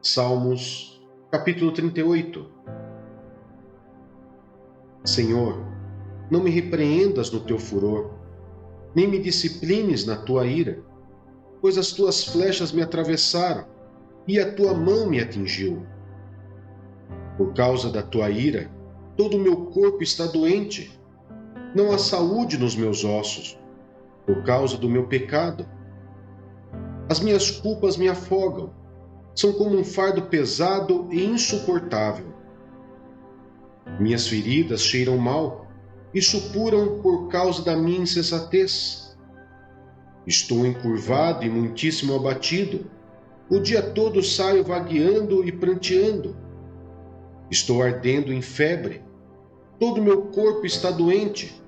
Salmos, capítulo 38. Senhor, não me repreendas no teu furor, nem me disciplines na tua ira, pois as tuas flechas me atravessaram e a tua mão me atingiu. Por causa da tua ira, todo o meu corpo está doente, não há saúde nos meus ossos, por causa do meu pecado. As minhas culpas me afogam, são como um fardo pesado e insuportável. Minhas feridas cheiram mal e supuram por causa da minha insensatez. Estou encurvado e muitíssimo abatido. O dia todo saio vagueando e pranteando. Estou ardendo em febre. Todo meu corpo está doente.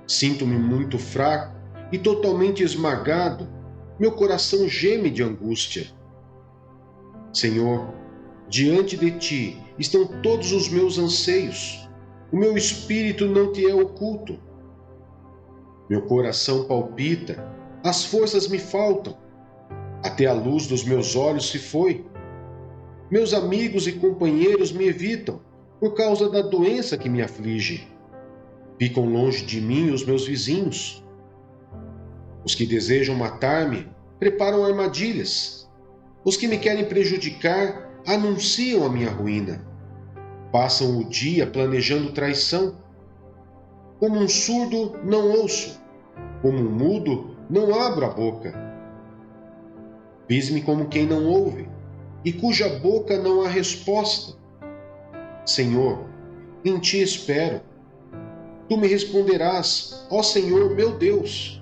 Sinto-me muito fraco e totalmente esmagado. Meu coração geme de angústia. Senhor, diante de ti estão todos os meus anseios. O meu espírito não te é oculto. Meu coração palpita, as forças me faltam. Até a luz dos meus olhos se foi. Meus amigos e companheiros me evitam por causa da doença que me aflige. Ficam longe de mim os meus vizinhos. Os que desejam matar-me preparam armadilhas. Os que me querem prejudicar anunciam a minha ruína. Passam o dia planejando traição. Como um surdo, não ouço. Como um mudo, não abro a boca. Fiz-me como quem não ouve, e cuja boca não há resposta. Senhor, em ti espero. Tu me responderás, ó Senhor meu Deus.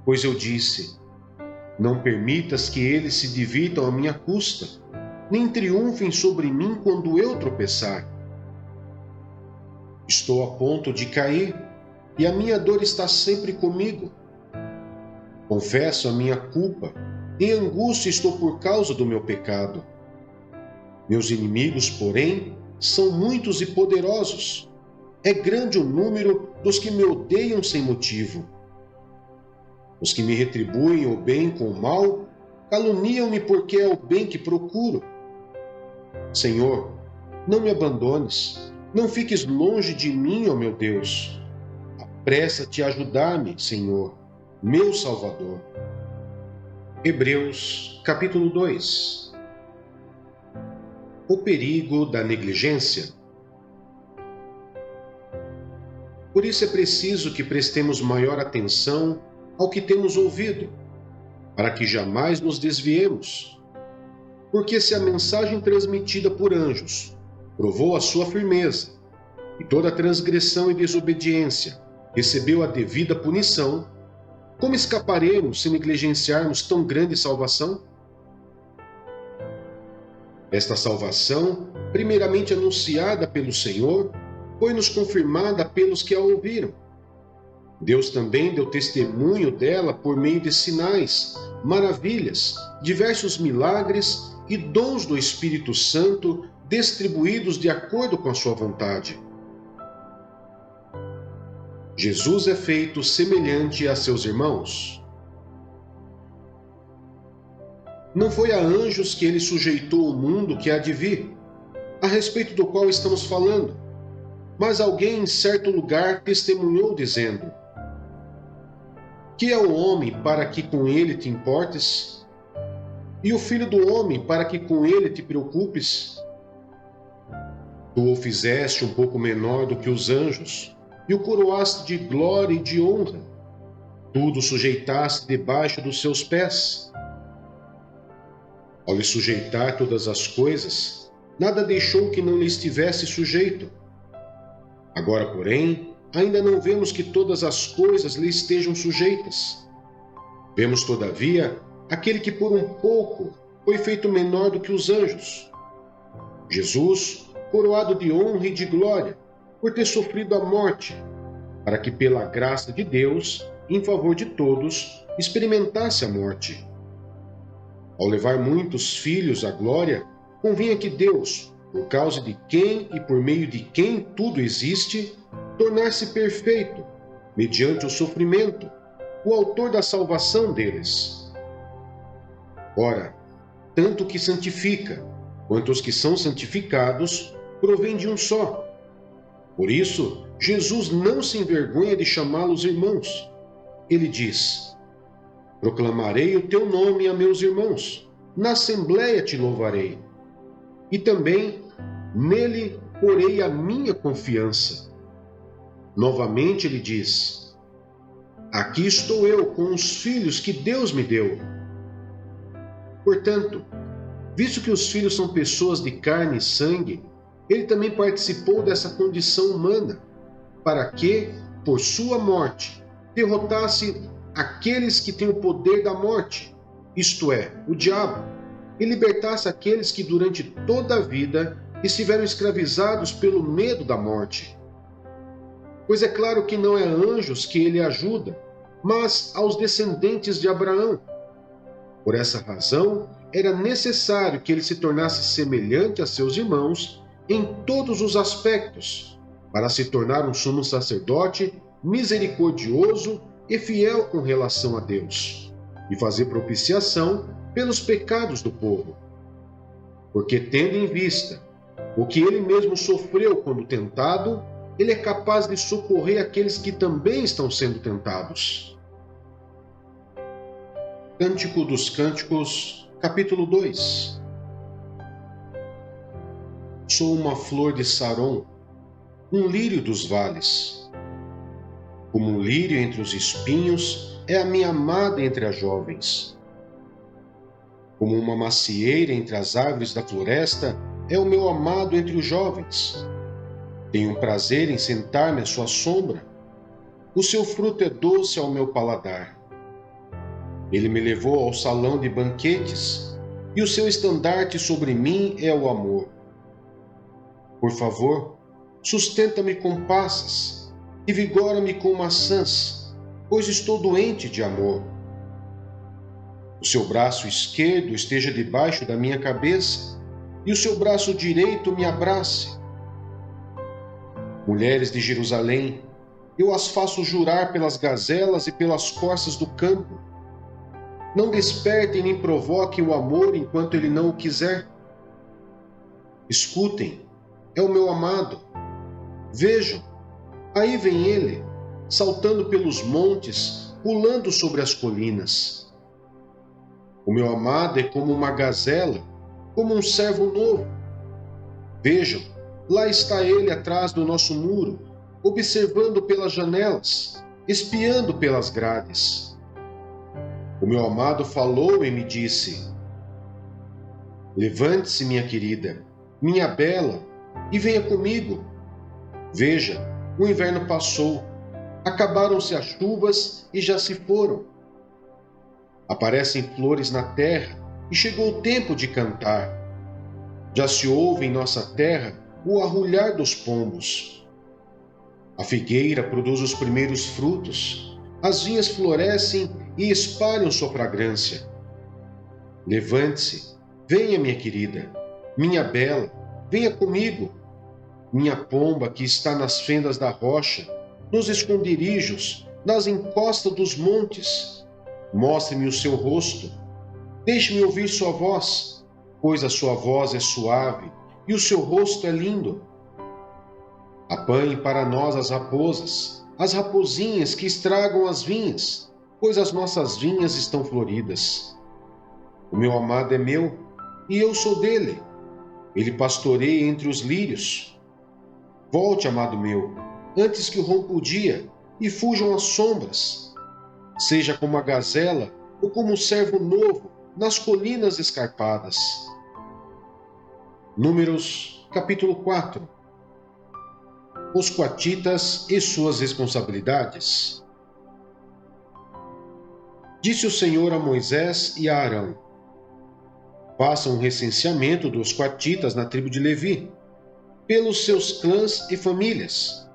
Pois eu disse, não permitas que eles se divirtam à minha custa, nem triunfem sobre mim quando eu tropeçar. Estou a ponto de cair, e a minha dor está sempre comigo. Confesso a minha culpa, em angústia estou por causa do meu pecado. Meus inimigos, porém, são muitos e poderosos. É grande o número dos que me odeiam sem motivo. Os que me retribuem o bem com o mal, caluniam-me porque é o bem que procuro. Senhor, não me abandones, não fiques longe de mim, ó meu Deus. Apressa-te a ajudar-me, Senhor, meu Salvador. Hebreus, capítulo 2. O perigo da negligência. Por isso é preciso que prestemos maior atenção ao que temos ouvido, para que jamais nos desviemos. Porque se a mensagem transmitida por anjos provou a sua firmeza, e toda transgressão e desobediência recebeu a devida punição, como escaparemos se negligenciarmos tão grande salvação? Esta salvação, primeiramente anunciada pelo Senhor, foi-nos confirmada pelos que a ouviram. Deus também deu testemunho dela por meio de sinais, maravilhas, diversos milagres e dons do Espírito Santo distribuídos de acordo com a sua vontade. Jesus é feito semelhante a seus irmãos. Não foi a anjos que ele sujeitou o mundo que há de vir, a respeito do qual estamos falando, mas alguém em certo lugar testemunhou dizendo: que é o homem para que com ele te importes? E o filho do homem para que com ele te preocupes? Tu o fizeste um pouco menor do que os anjos, e o coroaste de glória e de honra. Tudo sujeitaste debaixo dos seus pés. Ao lhe sujeitar todas as coisas, nada deixou que não lhe estivesse sujeito. Agora, porém, ainda não vemos que todas as coisas lhe estejam sujeitas. Vemos, todavia, aquele que por um pouco foi feito menor do que os anjos. Jesus, coroado de honra e de glória, por ter sofrido a morte, para que pela graça de Deus, em favor de todos, experimentasse a morte. Ao levar muitos filhos à glória, convinha que Deus, por causa de quem e por meio de quem tudo existe, tornar-se perfeito, mediante o sofrimento, o autor da salvação deles. Ora, tanto o que santifica, quanto os que são santificados, provém de um só. Por isso, Jesus não se envergonha de chamá-los irmãos. Ele diz: proclamarei o teu nome a meus irmãos, na assembleia te louvarei. E também nele porei a minha confiança. Novamente ele diz: aqui estou eu com os filhos que Deus me deu. Portanto, visto que os filhos são pessoas de carne e sangue, ele também participou dessa condição humana, para que, por sua morte, derrotasse aqueles que têm o poder da morte, isto é, o diabo, e libertasse aqueles que durante toda a vida estiveram escravizados pelo medo da morte. Pois é claro que não é anjos que ele ajuda, mas aos descendentes de Abraão. Por essa razão, era necessário que ele se tornasse semelhante a seus irmãos em todos os aspectos, para se tornar um sumo sacerdote misericordioso e fiel com relação a Deus, e fazer propiciação pelos pecados do povo. Porque, tendo em vista o que ele mesmo sofreu quando tentado, ele é capaz de socorrer aqueles que também estão sendo tentados. Cântico dos Cânticos, capítulo 2. Sou uma flor de Saron, um lírio dos vales. Como um lírio entre os espinhos, é a minha amada entre as jovens. Como uma macieira entre as árvores da floresta, é o meu amado entre os jovens. Tenho prazer em sentar-me à sua sombra. O seu fruto é doce ao meu paladar. Ele me levou ao salão de banquetes, e o seu estandarte sobre mim é o amor. Por favor, sustenta-me com passas e vigora-me com maçãs, pois estou doente de amor. O seu braço esquerdo esteja debaixo da minha cabeça, e o seu braço direito me abrace. Mulheres de Jerusalém, eu as faço jurar pelas gazelas e pelas corças do campo. Não despertem nem provoquem o amor enquanto ele não o quiser. Escutem, é o meu amado. Vejam, aí vem ele, saltando pelos montes, pulando sobre as colinas. O meu amado é como uma gazela, como um servo novo. Vejam, lá está ele atrás do nosso muro, observando pelas janelas, espiando pelas grades. O meu amado falou e me disse: levante-se, minha querida, minha bela, e venha comigo. Veja, o inverno passou, acabaram-se as chuvas e já se foram. Aparecem flores na terra e chegou o tempo de cantar. Já se ouve em nossa terra o arrulhar dos pombos. A figueira produz os primeiros frutos, as vinhas florescem e espalham sua fragrância. Levante-se, venha, minha querida, minha bela, venha comigo. Minha pomba que está nas fendas da rocha, nos esconderijos, nas encostas dos montes. Mostre-me o seu rosto. Deixe-me ouvir sua voz, pois a sua voz é suave e o seu rosto é lindo. Apanhe para nós as raposinhas que estragam as vinhas, pois as nossas vinhas estão floridas. O meu amado é meu, e eu sou dele. Ele pastoreia entre os lírios. Volte, amado meu, antes que rompa o dia e fujam as sombras. Seja como a gazela ou como um servo novo nas colinas escarpadas. Números, capítulo 4. Os coatitas e suas responsabilidades. Disse o Senhor a Moisés e a Arão: façam um recenseamento dos coatitas na tribo de Levi, pelos seus clãs e famílias.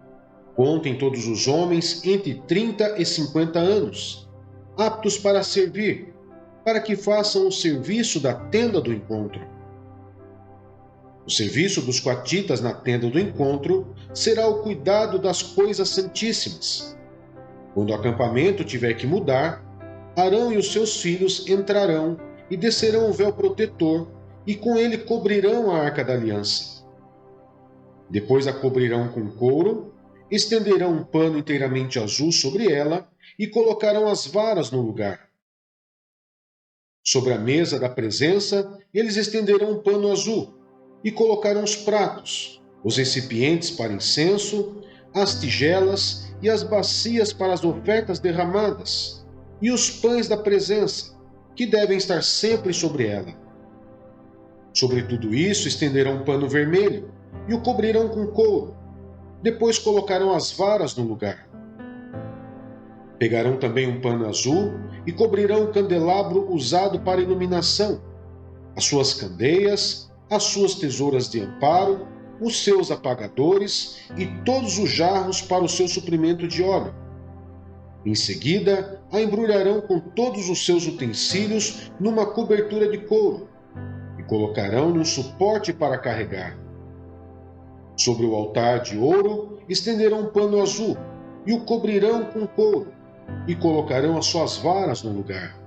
Contem todos os homens entre 30 e 50 anos, aptos para servir, para que façam o serviço da tenda do encontro. O serviço dos coatitas na tenda do encontro será o cuidado das coisas santíssimas. Quando o acampamento tiver que mudar, Arão e os seus filhos entrarão e descerão o véu protetor, e com ele cobrirão a arca da aliança. Depois a cobrirão com couro, estenderão um pano inteiramente azul sobre ela e colocarão as varas no lugar. Sobre a mesa da presença, eles estenderão um pano azul e colocarão os pratos, os recipientes para incenso, as tigelas e as bacias para as ofertas derramadas, e os pães da presença, que devem estar sempre sobre ela. Sobre tudo isso estenderão um pano vermelho e o cobrirão com couro. Depois colocarão as varas no lugar. Pegarão também um pano azul e cobrirão o candelabro usado para iluminação, as suas candeias, as suas tesouras de amparo, os seus apagadores e todos os jarros para o seu suprimento de óleo. Em seguida, a embrulharão com todos os seus utensílios numa cobertura de couro e colocarão num suporte para carregar. Sobre o altar de ouro estenderão um pano azul e o cobrirão com couro e colocarão as suas varas no lugar.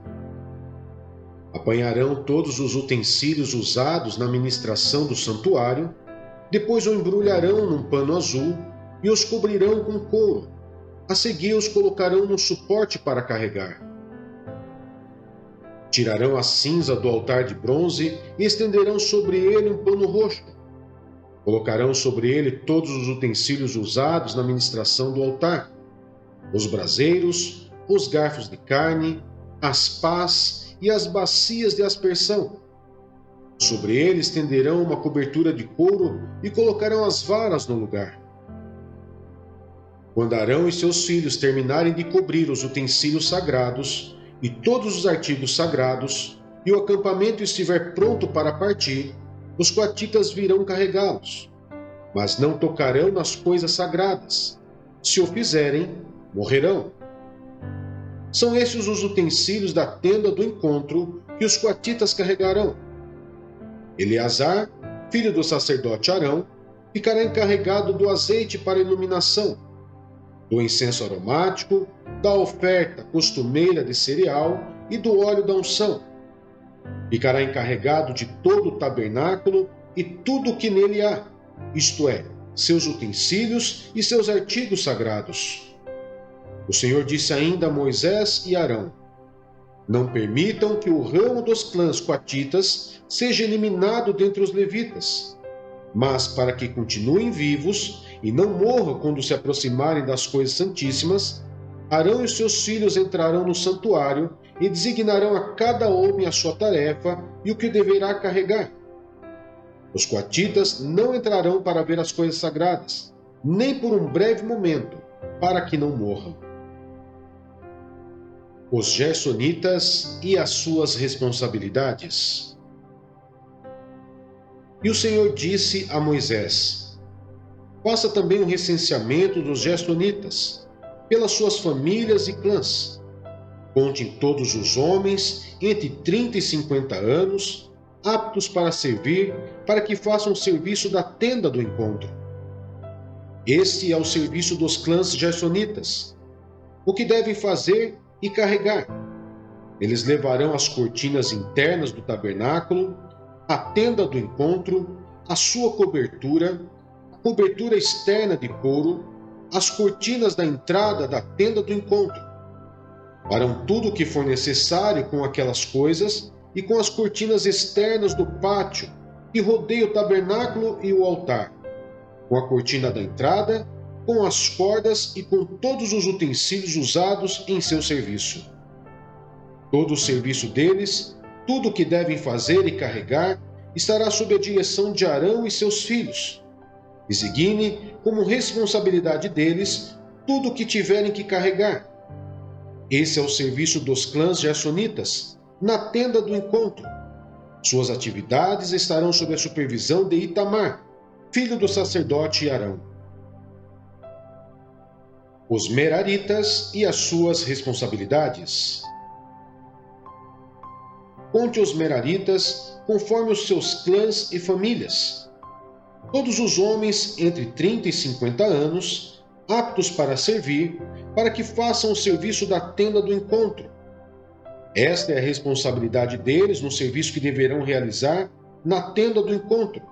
Apanharão todos os utensílios usados na ministração do santuário, depois o embrulharão num pano azul e os cobrirão com couro. A seguir os colocarão num suporte para carregar. Tirarão a cinza do altar de bronze e estenderão sobre ele um pano roxo. Colocarão sobre ele todos os utensílios usados na ministração do altar: os braseiros, os garfos de carne, as pás e as bacias de aspersão. Sobre ele estenderão uma cobertura de couro e colocarão as varas no lugar. Quando Arão e seus filhos terminarem de cobrir os utensílios sagrados e todos os artigos sagrados, e o acampamento estiver pronto para partir, os coatitas virão carregá-los, mas não tocarão nas coisas sagradas. Se o fizerem, morrerão. São esses os utensílios da tenda do encontro que os coatitas carregarão. Eleazar, filho do sacerdote Arão, ficará encarregado do azeite para iluminação, do incenso aromático, da oferta costumeira de cereal e do óleo da unção. Ficará encarregado de todo o tabernáculo e tudo o que nele há, isto é, seus utensílios e seus artigos sagrados. O Senhor disse ainda a Moisés e Arão: não permitam que o ramo dos clãs coatitas seja eliminado dentre os levitas, mas para que continuem vivos e não morram quando se aproximarem das coisas santíssimas, Arão e seus filhos entrarão no santuário e designarão a cada homem a sua tarefa e o que deverá carregar. Os coatitas não entrarão para ver as coisas sagradas, nem por um breve momento, para que não morram. Os gersonitas e as suas responsabilidades. E o Senhor disse a Moisés: faça também um recenseamento dos gersonitas, pelas suas famílias e clãs. Conte todos os homens entre 30 e 50 anos, aptos para servir, para que façam o serviço da tenda do encontro. Este é o serviço dos clãs gersonitas, o que devem fazer e carregar. Eles levarão as cortinas internas do tabernáculo, a tenda do encontro, a sua cobertura, a cobertura externa de couro, as cortinas da entrada da tenda do encontro. Farão tudo o que for necessário com aquelas coisas e com as cortinas externas do pátio que rodeia o tabernáculo e o altar, com a cortina da entrada, com as cordas e com todos os utensílios usados em seu serviço. Todo o serviço deles, tudo o que devem fazer e carregar, estará sob a direção de Arão e seus filhos. Designe como responsabilidade deles tudo o que tiverem que carregar. Esse é o serviço dos clãs gersonitas, na tenda do encontro. Suas atividades estarão sob a supervisão de Itamar, filho do sacerdote Arão. Os meraritas e as suas responsabilidades. Conte os meraritas conforme os seus clãs e famílias. Todos os homens entre 30 e 50 anos, aptos para servir, para que façam o serviço da tenda do encontro. Esta é a responsabilidade deles no serviço que deverão realizar na tenda do encontro: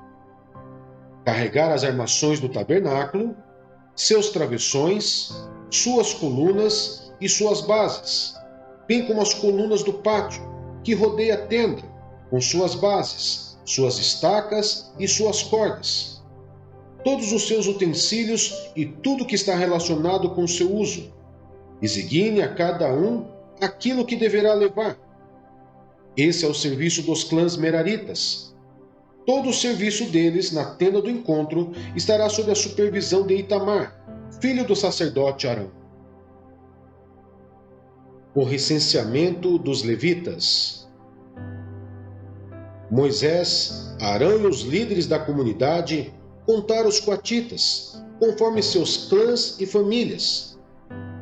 carregar as armações do tabernáculo, seus travessões, suas colunas e suas bases, bem como as colunas do pátio, que rodeia a tenda, com suas bases, suas estacas e suas cordas, todos os seus utensílios e tudo que está relacionado com o seu uso. Designe a cada um aquilo que deverá levar. Esse é o serviço dos clãs meraritas. Todo o serviço deles na tenda do encontro estará sob a supervisão de Itamar, filho do sacerdote Arão. O recenseamento dos levitas. Moisés, Arão e os líderes da comunidade contaram os coatitas, conforme seus clãs e famílias,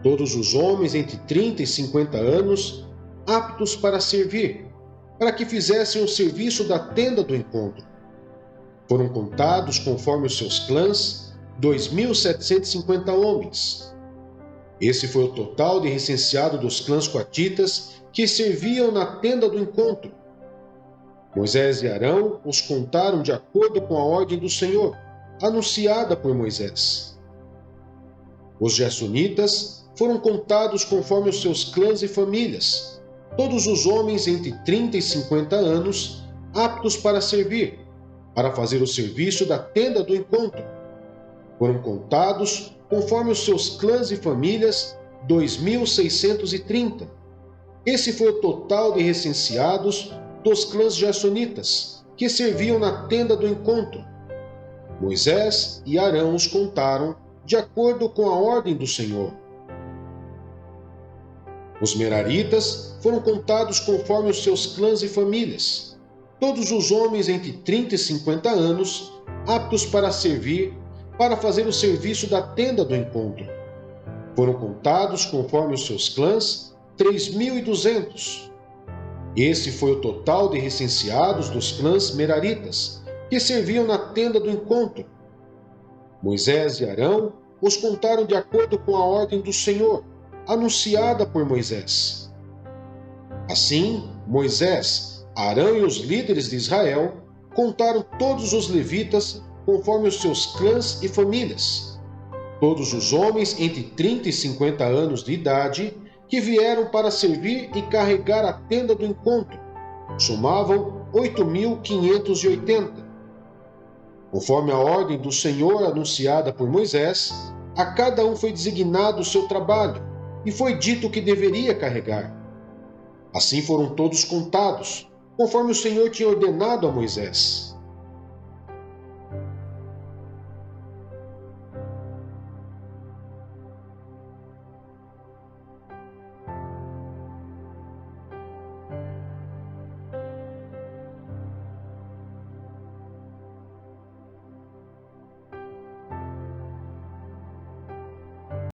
todos os homens entre 30 e 50 anos, aptos para servir, para que fizessem o serviço da tenda do encontro. Foram contados, conforme os seus clãs, 2.750 homens. Esse foi o total de recenseado dos clãs coatitas que serviam na tenda do encontro. Moisés e Arão os contaram de acordo com a ordem do Senhor, anunciada por Moisés. Os gersonitas foram contados conforme os seus clãs e famílias, todos os homens entre 30 e 50 anos, aptos para servir, para fazer o serviço da tenda do encontro. Foram contados, conforme os seus clãs e famílias, 2.630. Esse foi o total de recenseados dos clãs gersonitas, que serviam na tenda do encontro. Moisés e Arão os contaram de acordo com a ordem do Senhor. Os meraritas foram contados conforme os seus clãs e famílias, todos os homens entre 30 e 50 anos, aptos para servir, para fazer o serviço da tenda do encontro. Foram contados conforme os seus clãs, 3.200. Esse foi o total de recenseados dos clãs meraritas, que serviam na tenda do encontro. Moisés e Arão os contaram de acordo com a ordem do Senhor, anunciada por Moisés. Assim, Moisés, Arão e os líderes de Israel contaram todos os levitas conforme os seus clãs e famílias, todos os homens entre 30 e 50 anos de idade que vieram para servir e carregar a tenda do encontro, somavam 8.580. Conforme a ordem do Senhor anunciada por Moisés, a cada um foi designado o seu trabalho e foi dito o que deveria carregar. Assim foram todos contados, conforme o Senhor tinha ordenado a Moisés.